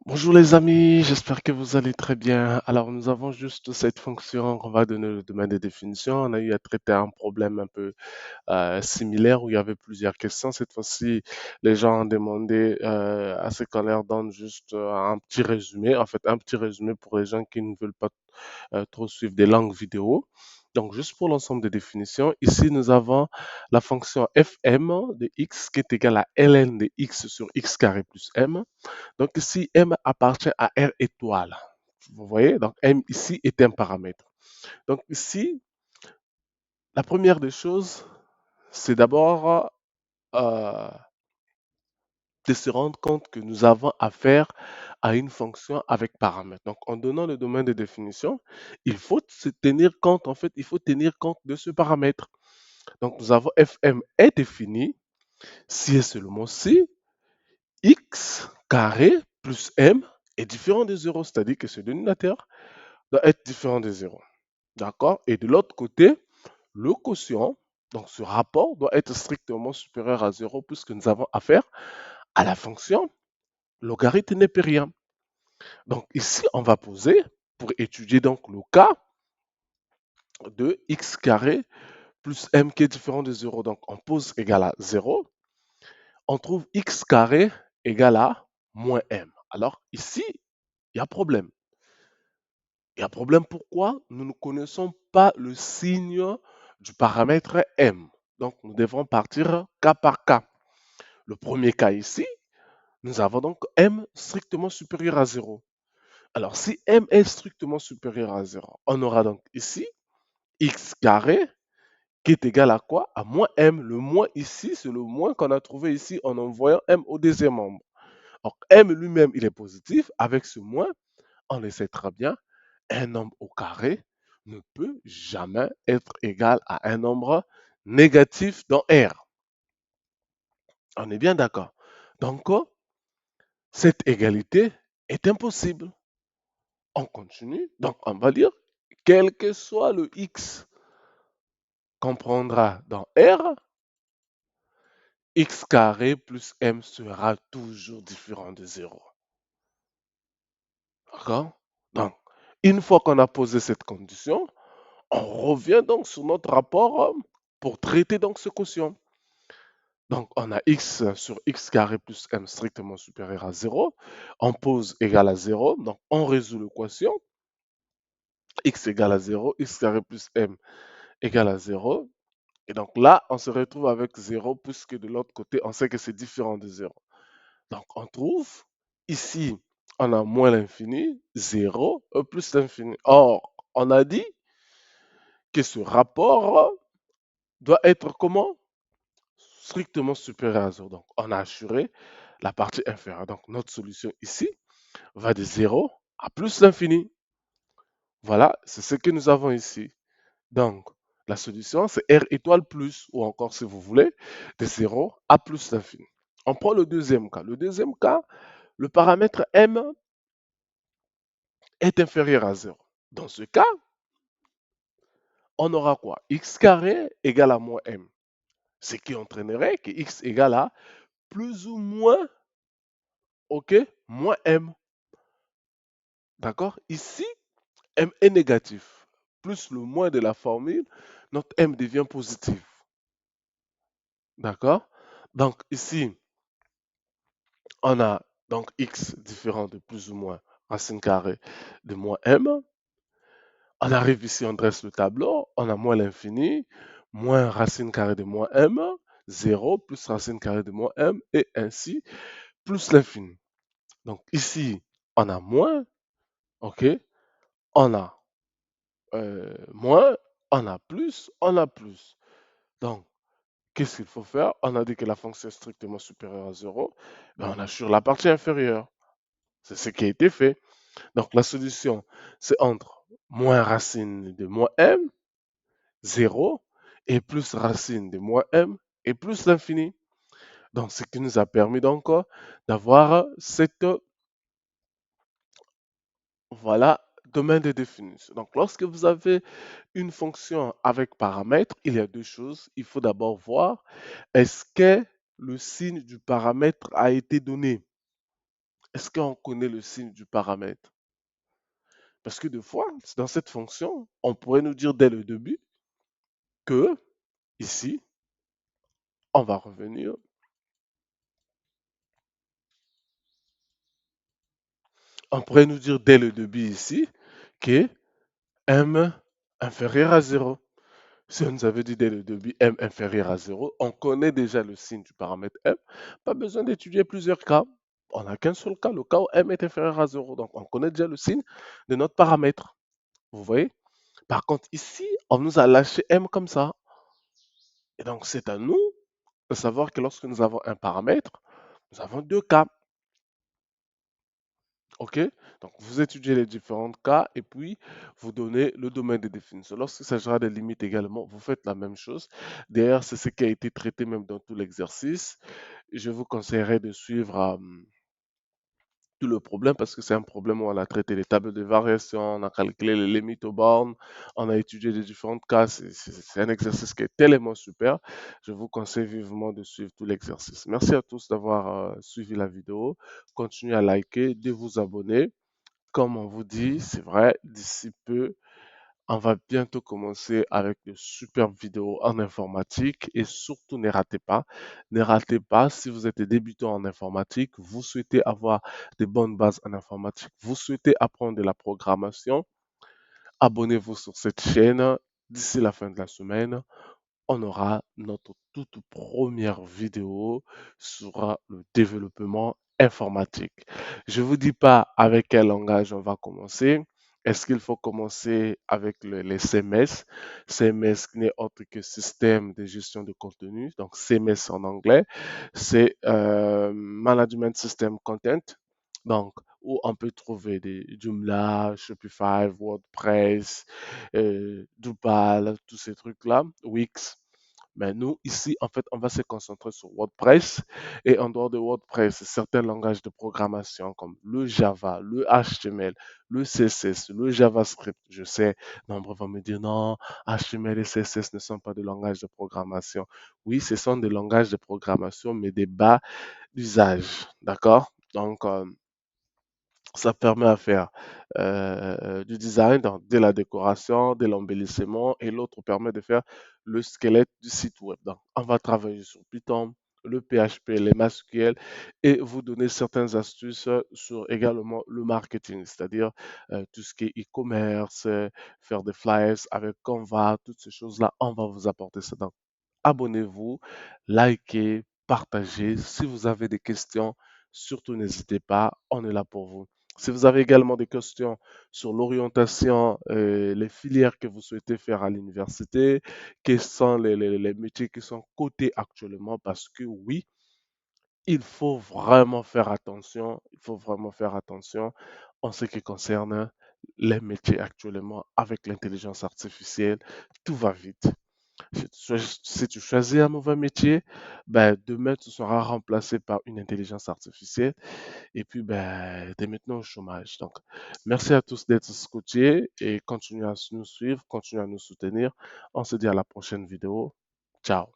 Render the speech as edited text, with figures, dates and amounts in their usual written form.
Bonjour les amis, j'espère que vous allez très bien. Alors nous avons juste cette fonction qu'on va donner le domaine de définition. On a eu à traiter un problème un peu similaire où il y avait plusieurs questions. Cette fois-ci, les gens ont demandé à ce qu'on leur donne juste un petit résumé, en fait un petit résumé pour les gens qui ne veulent pas trop suivre des langues vidéo. Donc, juste pour l'ensemble des définitions, ici, nous avons la fonction fm de x qui est égale à ln de x sur x carré plus m. Donc, ici, m appartient à R étoile. Vous voyez, donc m ici est un paramètre. Donc, ici, la première des choses, c'est d'abord euh, de se rendre compte que nous avons affaire à une fonction avec paramètre. Donc, en donnant le domaine de définition, il faut se tenir compte, en fait, il faut tenir compte de ce paramètre. Donc, nous avons fm est défini si et seulement si x carré plus m est différent de 0, c'est-à-dire que ce dénominateur doit être différent de 0. D'accord? Et de l'autre côté, le quotient, donc ce rapport, doit être strictement supérieur à 0 puisque nous avons affaire à la fonction logarithme népérien. Donc ici, on va poser, pour étudier donc le cas de x carré plus m qui est différent de 0. Donc on pose égal à 0. On trouve x carré égal à moins m. Alors ici, il y a problème. Il y a problème pourquoi nous ne connaissons pas le signe du paramètre m. Donc nous devons partir cas par cas. Le premier cas ici, nous avons donc m strictement supérieur à 0. Alors si m est strictement supérieur à 0, on aura donc ici x carré qui est égal à quoi? À moins m. Le moins ici, c'est le moins qu'on a trouvé ici en envoyant m au deuxième membre. Donc m lui-même, il est positif. Avec ce moins, on le sait très bien, un nombre au carré ne peut jamais être égal à un nombre négatif dans R. On est bien d'accord. Donc, cette égalité est impossible. On continue. Donc, on va dire, quel que soit le x qu'on prendra dans R, x carré plus m sera toujours différent de 0. D'accord? Donc, une fois qu'on a posé cette condition, on revient donc sur notre rapport pour traiter donc ce quotient. Donc, on a x sur x carré plus m strictement supérieur à 0. On pose égal à 0. Donc, on résout le quotient. X égale à 0, x carré plus m égale à 0. Et donc là, on se retrouve avec 0 puisque de l'autre côté, on sait que c'est différent de 0. Donc, on trouve ici, on a moins l'infini, 0 plus l'infini. Or, on a dit que ce rapport doit être comment? Strictement supérieur à 0. Donc, on a assuré la partie inférieure. Donc, notre solution ici va de 0 à plus l'infini. Voilà, c'est ce que nous avons ici. Donc, la solution, c'est R étoile plus, ou encore si vous voulez, de 0 à plus l'infini. On prend le deuxième cas. Le deuxième cas, le paramètre M est inférieur à 0. Dans ce cas, on aura quoi? X carré égale à moins M. Ce qui entraînerait que X égale à plus ou moins, ok, moins M. D'accord? Ici, M est négatif. Plus le moins de la formule, notre M devient positif. D'accord? Donc ici, on a donc x différent de plus ou moins racine carrée de moins m. On arrive ici, on dresse le tableau, on a moins l'infini, moins racine carrée de moins m, 0 plus racine carrée de moins m, et ainsi plus l'infini. Donc ici, on a moins, ok, on a moins, on a plus, on a plus. Donc, qu'est-ce qu'il faut faire? On a dit que la fonction est strictement supérieure à 0, ben on assure la partie inférieure. C'est ce qui a été fait. Donc la solution, c'est entre moins racine de moins m, 0, et plus racine de moins m, et plus l'infini. Donc ce qui nous a permis donc d'avoir cette, voilà, domaine de définition. Donc lorsque vous avez une fonction avec paramètre, il y a deux choses. Il faut d'abord voir est-ce que le signe du paramètre a été donné. Est-ce qu'on connaît le signe du paramètre? Parce que des fois, dans cette fonction, on pourrait nous dire dès le début que, ici, on va revenir, on pourrait nous dire dès le début ici que m inférieur à 0. Si on nous avait dit dès le début m inférieur à 0, on connaît déjà le signe du paramètre m. Pas besoin d'étudier plusieurs cas. On n'a qu'un seul cas, le cas où m est inférieur à 0. Donc, on connaît déjà le signe de notre paramètre. Vous voyez? Par contre, ici, on nous a lâché m comme ça. Et donc, c'est à nous de savoir que lorsque nous avons un paramètre, nous avons deux cas. OK? Donc, vous étudiez les différents cas et puis vous donnez le domaine de définition. Lorsqu'il s'agira des limites également, vous faites la même chose. D'ailleurs, c'est ce qui a été traité même dans tout l'exercice. Je vous conseillerais de suivre tout le problème parce que c'est un problème où on a traité les tables de variation, on a calculé les limites aux bornes, on a étudié les différents cas. C'est un exercice qui est tellement super. Je vous conseille vivement de suivre tout l'exercice. Merci à tous d'avoir suivi la vidéo. Continuez à liker, de vous abonner. Comme on vous dit, c'est vrai, d'ici peu, on va bientôt commencer avec de superbes vidéos en informatique et surtout ne ratez pas si vous êtes débutant en informatique, vous souhaitez avoir des bonnes bases en informatique, vous souhaitez apprendre de la programmation, abonnez-vous sur cette chaîne. D'ici la fin de la semaine, on aura notre toute première vidéo sur le développement informatique. Je ne vous dis pas avec quel langage on va commencer. Est-ce qu'il faut commencer avec les CMS? CMS qui n'est autre que système de gestion de contenu, donc CMS en anglais, c'est Management System Content, donc où on peut trouver des Joomla, Shopify, WordPress, Drupal, tous ces trucs-là, Wix. Mais nous, ici, en fait, on va se concentrer sur WordPress et en dehors de WordPress, certains langages de programmation comme le Java, le HTML, le CSS, le JavaScript. Je sais, nombreux vont me dire non, HTML et CSS ne sont pas des langages de programmation. Oui, ce sont des langages de programmation, mais des bas d'usage. D'accord? Donc, ça permet à faire du design, donc de la décoration, de l'embellissement, et l'autre permet de faire le squelette du site web. Donc, on va travailler sur Python, le PHP, les MySQL, et vous donner certaines astuces sur également le marketing, c'est-à-dire tout ce qui est e-commerce, faire des flyers avec Canva, toutes ces choses-là, on va vous apporter ça. Donc, abonnez-vous, likez, partagez. Si vous avez des questions, surtout n'hésitez pas, on est là pour vous. Si vous avez également des questions sur l'orientation, les filières que vous souhaitez faire à l'université, quels sont les métiers qui sont cotés actuellement, parce que oui, il faut vraiment faire attention, il faut vraiment faire attention en ce qui concerne les métiers actuellement avec l'intelligence artificielle. Tout va vite. Si tu choisis un mauvais métier, ben, demain tu seras remplacé par une intelligence artificielle et puis ben, tu es maintenant au chômage. Donc, merci à tous d'être scotchés et continuez à nous suivre, continuez à nous soutenir. On se dit à la prochaine vidéo. Ciao.